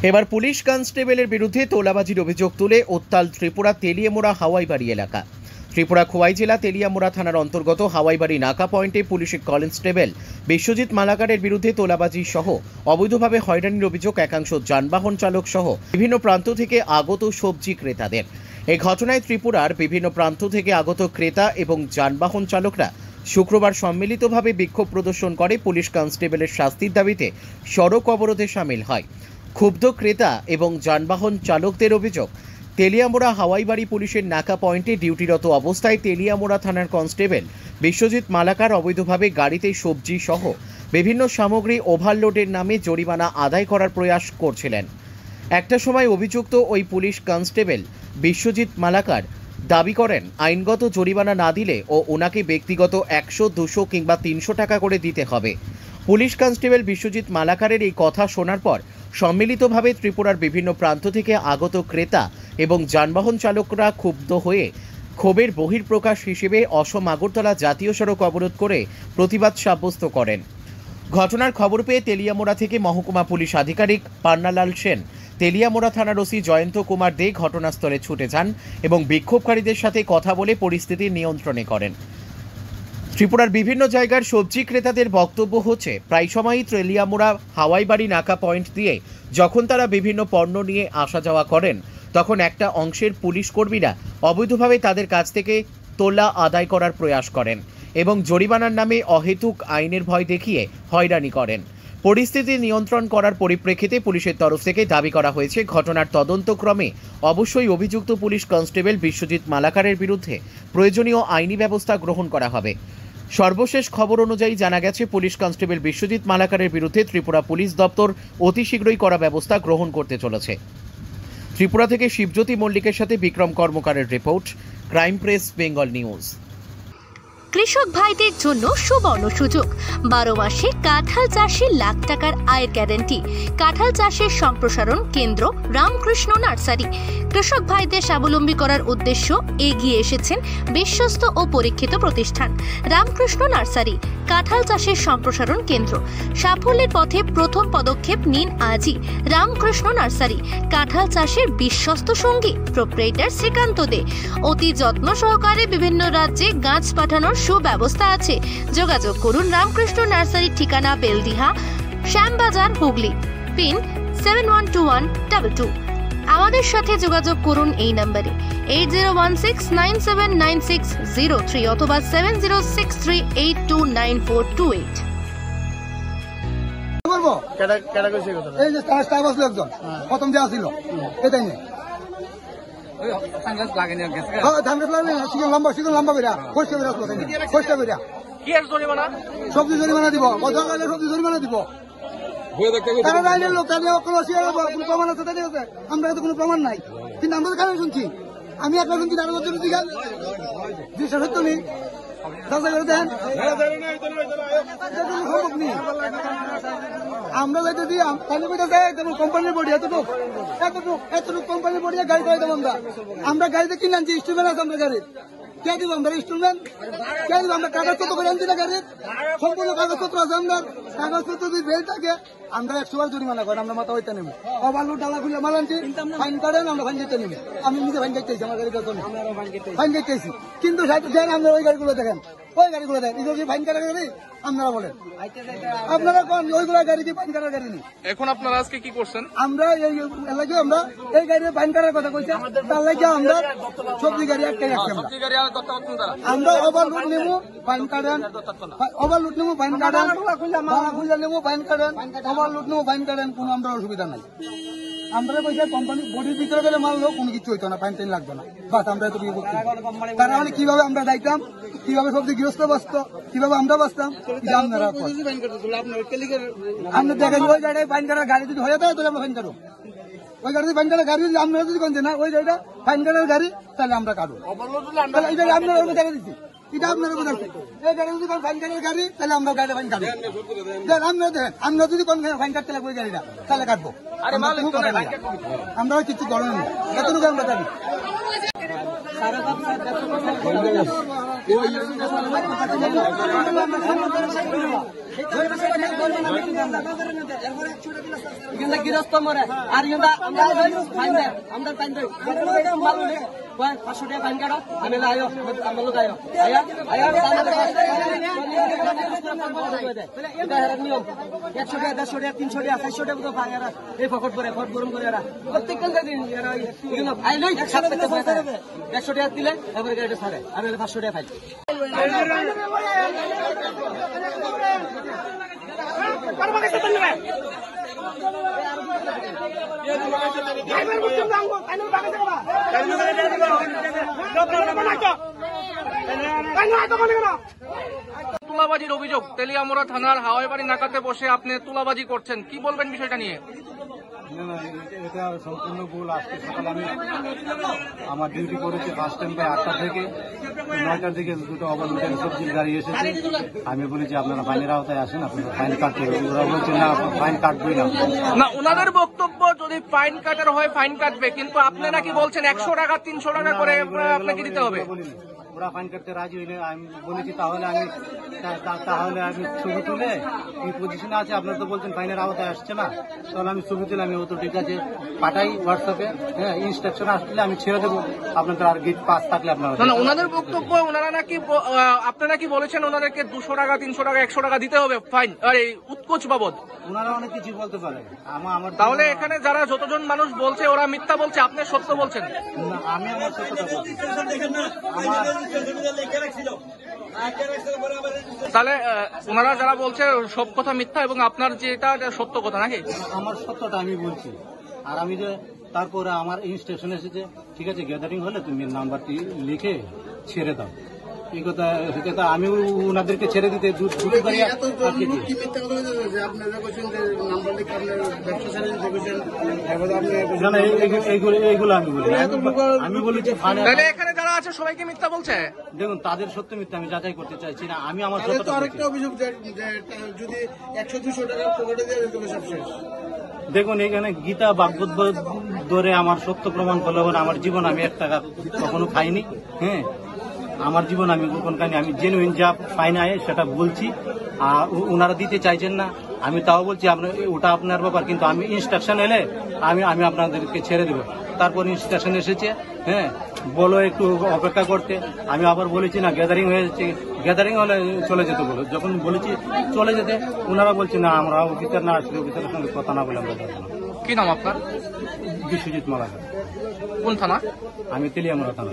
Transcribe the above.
এবার পুলিশ কনস্টেবলের বিরুদ্ধে তোলাবাজির অভিযোগ তুলে উত্তাল ত্রিপুরা তেলিয়ামুড়া হাওয়াইবাড়ি এলাকা। ত্রিপুরা খোয়াই জেলা তেলিয়ামুড়া থানার অন্তর্গত হাওয়াইবাড়ি নাকা পয়েন্টে পুলিশের কনস্টেবল বিশ্বজিৎ মালাকারের বিরুদ্ধে তোলাবাজি সহ অবৈধভাবে হয়রানির অভিযোগ একাংশ যানবাহন চালক সহ বিভিন্ন প্রান্ত থেকে আগত সবজি ক্রেতাদের। এই ঘটনায় ত্রিপুরার বিভিন্ন প্রান্ত থেকে আগত ক্রেতা এবং যানবাহন চালকরা শুক্রবার সম্মিলিতভাবে বিক্ষোভ প্রদর্শন করে পুলিশ কনস্টেবলের শাস্তির দাবিতে সড়ক অবরোধে সামিল হয়। ক্ষুব্ধ ক্রেতা এবং যানবাহন চালকদের অভিযোগ, তেলিয়ামুড়া হাওয়াইবাড়ি পুলিশের নাকা পয়েন্টে ডিউটিরত অবস্থায় তেলিয়ামুড়া থানার কনস্টেবল বিশ্বজিৎ মালাকার অবৈধভাবে গাড়িতে সবজি সহ বিভিন্ন সামগ্রী ওভারলোডের নামে জরিমানা আদায় করার প্রয়াস করছিলেন। একটা সময় অভিযুক্ত ওই পুলিশ কনস্টেবল বিশ্বজিৎ মালাকার দাবি করেন আইনগত জরিমানা না দিলে ও ওনাকে ব্যক্তিগত 100, 200 কিংবা 300 টাকা করে দিতে হবে। পুলিশ কনস্টেবল বিশ্বজিৎ মালাকারের এই কথা শোনার পর সম্মিলিতভাবে ত্রিপুরার বিভিন্ন প্রান্ত থেকে আগত ক্রেতা এবং যানবাহন চালকরা ক্ষুব্ধ হয়ে ক্ষোভের বহিঃপ্রকাশ হিসেবে অসম আগরতলা জাতীয় সড়ক অবরোধ করে প্রতিবাদ সাব্যস্ত করেন। ঘটনার খবর পেয়ে তেলিয়ামুড়া থেকে মহকুমা পুলিশ আধিকারিক পান্নালাল সেন, তেলিয়ামুড়া থানার ওসি জয়ন্ত কুমার দে ঘটনাস্থলে ছুটে যান এবং বিক্ষোভকারীদের সাথে কথা বলে পরিস্থিতি নিয়ন্ত্রণে করেন। ত্রিপুরার বিভিন্ন জায়গার সবজি ক্রেতাদের বক্তব্য হচ্ছে, প্রায় সময়ই তেলিয়ামুড়া হাওয়াইবাড়ি নাকা পয়েন্ট দিয়ে যখন তারা বিভিন্ন পণ্য নিয়ে আসা যাওয়া করেন, তখন একটা অংশের পুলিশ কর্মীরা অবৈধভাবে তাদের কাছ থেকে তোলা আদায় করার প্রয়াস করেন এবং জরিমানার নামে অহেতুক আইনের ভয় দেখিয়ে হয়রানি করেন। পরিস্থিতি নিয়ন্ত্রণ করার পরিপ্রেক্ষিতে পুলিশের তরফ থেকে দাবি করা হয়েছে ঘটনার তদন্তক্রমে অবশ্যই অভিযুক্ত পুলিশ কনস্টেবল বিশ্বজিৎ মালাকারের বিরুদ্ধে প্রয়োজনীয় আইনি ব্যবস্থা গ্রহণ করা হবে। সর্বশেষ খবর অনুযায়ী জানা গেছে পুলিশ কনস্টেবল বিশ্বজিৎ মালাকারের বিরুদ্ধে ত্রিপুরা পুলিশ দপ্তর অতি শীঘ্রই করা ব্যবস্থা গ্রহণ করতে চলেছে। ত্রিপুরা থেকে শিবজ্যোতি মল্লিকের সাথে বিক্রম কর্মকারের report, crime press Bengal news. কৃষক ভাইদের জন্য সুবর্ণ সুযোগ, 12 মাসে কাঁঠাল চাষে লাখ টাকার আয়ের গ্যারান্টি। কাঁঠাল চাষের সম্প্রসারণ কেন্দ্র রামকৃষ্ণ নার্সারি। কৃষক ভাইদের স্বাবলম্বী করার উদ্দেশ্য এগিয়ে এসেছেন বিশ্বস্ত ও পরীক্ষিত প্রতিষ্ঠান রামকৃষ্ণ নার্সারি। কাঁঠাল চাষের সম্প্রসারণ কেন্দ্র, সাফল্যের পথে প্রথম পদক্ষেপ নিন আজই। রামকৃষ্ণ নার্সারি, কাঁঠাল চাষের বিশ্বস্ত সঙ্গী। প্রোপ্রাইটার শ্রীকান্ত দে। অতি যত্ন সহকারে বিভিন্ন রাজ্যে গাছ পাঠানোর সুব্যবস্থা আছে। যোগাযোগ করুন রামকৃষ্ণ নার্সারি, ঠিকানা বেলদিহা, শ্যামবাজার, হুগলি। পিন 712122। আমাদের সাথে যোগাযোগ করুন এই নম্বরে 8016979603 অথবা 7063829428। এই যে স্টাফ আসলো একজন প্রথম যে আসছিল এটাই নেই সবজি জরিমানা দিব, সবজি জরিমানা দিব। আমরা তো কোনো প্রমাণ নাই, কিন্তু আমরা কারণ শুনছি। আমি আপনার শুনছি সত্য নেই, আমরা যদি কোম্পানির বডি এতটুক কোম্পানির বডি গাড়ি করে দেবো। আমরা গাড়িতে কিনে আনছি, ইনস্ট্রুমেন্ট আছে আমরা গাড়ির। কে দিব আমরা ইনস্ট্রুমেন্ট? কে দিব আমরা? কাগজপত্র করে আনছি না গাড়ির, সম্পূর্ণ কাগজপত্র আছে। আমরা কাগজপত্র যদি বেল থাকে আমরা 100 বার জরিমানা করেন, আমরা মাথা হইতে নেবো। ওভারলোড ডালা খুলে মাল আনছি, ফাইন করেন, আমরা ফাইন দিতে নেবো। আমি নিজে ফাইন দিতেছি, আমার গাড়ির পেছনে ফাইন দিতেছি। কিন্তু আমরা ওই গাড়িগুলো দেখেন, ওই গাড়িগুলো দেখেন, এগুলো কি ফাইন কাটার গাড়ি? আপনারা বলেন, আপনারা কোন ওইগুলো গাড়ি কি ফাইন কাটার গাড়ি নেই? এখন আপনারা আজকে কি করছেন? আমরা এই এলাকায় আমরা এই গাড়ির ফাইন কাটার কথা কইছি, তার লাগে আমরা সবজি গাড়ি একটাই রাখছি। আমরা ওভারলোড নেবো, ফাইন কাটেন, ওভারলোড নেবো, ফাইন কাটেন, খুঁজে নেবো, ফাইন কাটেন, ওভারলোড নেবো, ফাইন কাটেন, কোনো আমরা অসুবিধা নাই। আমরা পয়সা কোম্পানি বডির ভিতরে গেলে মারলো কোনো কিছু হইতো না, ফাইন টাইন লাগতো না। বাস আমরা এত বিয়ে করছি। তার মানে কিভাবে আমরা যাইতাম, কিভাবে সবজি গৃহস্থ বাঁচত, কিভাবে আমরা বাঁচতাম, আপনারা দেখেন। ওই জায়গায় ফাইন কাটার গাড়ি যদি হয়ে যায় তাহলে আমরা ফাইন কাটবো। ওই গাড়ি ফাইন কাটার গাড়ি যদি আপনারা যদি কোন না ওই জায়গাটা ফাইন কাটার গাড়ি, তাহলে আমরা কাটবো। তাহলে এই জায়গায় আপনারা দেখা দিচ্ছি, এটা আপনারা বোঝান। এই গাড়ি যদি ফাইন কাটার গাড়ি, তাহলে আমরা গাড়ি ফাইন কাটবো। আমরা যদি কোন ফাইন কাটতে লাগবে ওই গাড়িটা, তাহলে কাটবো। আমরা কিছু করেন, এতটুকু আমরা জানি। গৃহস্থ মরে আর আমরা ফাইন দেয় 500 টাকা ফাইন কাটো আমি আয়ো আমার লোক আয়ো নিয়ম 100 টাকা 150 টাকা 300 টাকা 400 টাকা তো পায় এই ফকট করে ফট গরম করে প্রত্যেকটা দিন 100 টাকা দিলে এবারে গাড়িটা ছাড়ে আর 500 টাকা ফাইন তুলাবাজির অভিযোগ তেলিয়ামুড়া থানার হাওয়াইবাড়ি নাকাতে বসে আপনি তুলাবাজি করছেন, কি বলবেন বিষয়টা নিয়ে? এটা সম্পূর্ণ ভুল। আজকে সকালে আমি আমার ডিউটি করেছি ফার্স্ট টাইম প্রায় 8টা থেকে 9টার দিকে দুটো ওভারলোডের সবজির গাড়ি এসেছে। আমি বলেছি আপনারা ফাইনের আওতায় আসেন, আপনারা ফাইন কাটতে হবে। ওরা বলছে না ফাইন কাটবেই না। ওনাদের বক্তব্য যদি ফাইন কাটার হয় ফাইন কাটবে, কিন্তু আপনি নাকি বলছেন 100 টাকা 300 টাকা করে আপনাকে দিতে হবে। ওরা ফাইন কাটতে রাজি হইলে আমি বলেছি তাহলে আমি ছবি তুলে কি পজিশনে আছে, আপনারা তো বলছেন ফাইনের আওতায় আসছে না, তাহলে আমি ছবি তুলে আমি তো ঠিক আছে পাঠাই হোয়াটসঅ্যাপে, হ্যাঁ ইনস্ট্রাকশন আসলে আমি ছেড়ে দেবো, আপনাদের আর গেট পাস থাকলে আপনারা। ওনাদের বক্তব্য ওনারা নাকি আপনারা কি বলেছেন ওনাদেরকে 200 টাকা 300 টাকা 100 টাকা দিতে হবে ফাইন আর এই উৎকোচ বাবদ। ওনারা অনেক কিছু বলতে পারে। আমার তাহলে এখানে যারা যতজন মানুষ বলছে ওরা মিথ্যা বলছে, আপনি সত্য বলছেন। আমি আমার সত্যটা বলছি। তাহলে ওনারা যারা বলছে সব কথা মিথ্যা এবং আপনার যেটা সত্য কথা নাকি? আমার সত্যটা আমি বলছি। আর আমি যে তারপরে আমার ইনস্ট্রাকশন এসেছে, ঠিক আছে গ্যাদারিং হলে তুমি নাম্বারটি লিখে ছেড়ে দাও, এই কথা আমি ওনাদেরকে ছেড়ে দিতে এইগুলো আমি বলেছি। এখানে যারা আছে সবাইকে মিথ্যা বলছে। দেখুন তাদের সত্য মিথ্যা আমি যাচাই করতে চাইছি না, আমি আমার আরেকটা অভিযোগ যদি 100-200 টাকা পকেটে দিয়ে দিতে সব শেষ। দেখুন এখানে গীতা ভাগবত ধরে আমার সত্য প্রমাণ করলে আমার জীবন আমি 1 টাকা কখনো খাইনি। হ্যাঁ আমার জীবন আমি কখন খাইনি। আমি জেনুইন যা ফাইন আয় সেটা বলছি, আর ওনারা দিতে চাইছেন না। আমি তাও বলছি ওটা আপনার ব্যাপার, কিন্তু আমি ইনস্ট্রাকশন এলে আমি আপনাদেরকে ছেড়ে দেবো। তারপর ইনস্ট্রাকশন এসেছে, হ্যাঁ বলো একটু অপেক্ষা করতে। আমি আবার বলেছি না গ্যাদারিং হয়েছে, গ্যাদারিং হলে চলে যেতে বলো। যখন বলেছি চলে যেতে, ওনারা বলছে না আমরা অফিসার না আসলে অফিসারের সঙ্গে কথা না বলে আমরা যাবো না। কি নাম আপনার? বিশ্বজিৎ মালাকার। কোন থানা? আমি তেলিয়ামুড়া থানা।